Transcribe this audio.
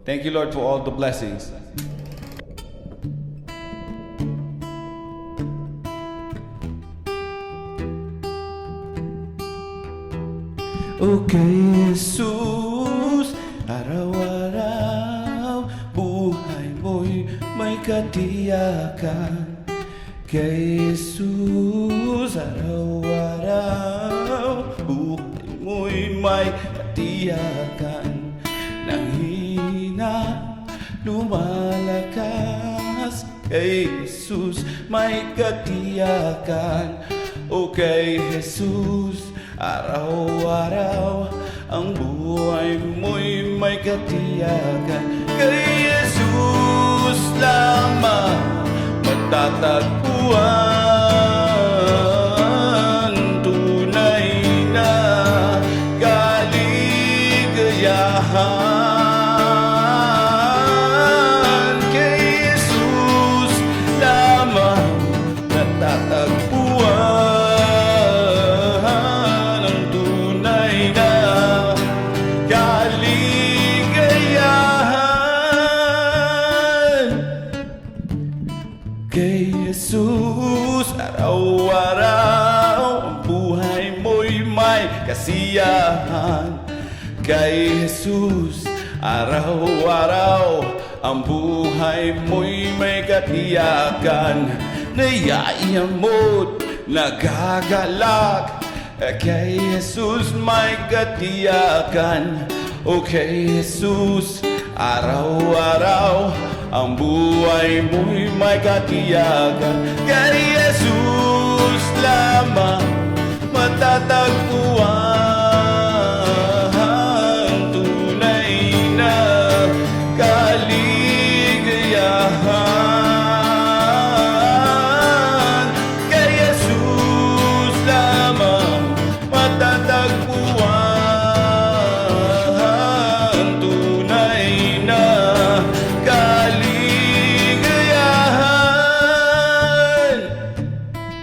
Thank you, Lord, for all the blessings. O kay Jesus, araw-araw buhay mo'y may katiyakan. Kay Jesus, araw-araw buhay mo'y may katiyakan. Nang hina, lumalakas. Kay Jesus, may katiyakan. O kay Jesus, araw-araw ang buhay mo'y may katiyakan. Kay Jesus lamang matatagpuan tunay na kaligayahan. Kay Jesus lamang natatagpuan ang tunay na kaligayahan. Kay Jesus, araw-araw ang buhay mo'y may kasiyahan. Kay Jesus, araw-araw ang buhay mo'y may katiyakan. Nayayamot, nagagalak. Kay Jesus, may katiyakan. O kay Jesus, araw-araw ang buhay mo'y may katiyakan. Kay Jesus lamang matatagpuan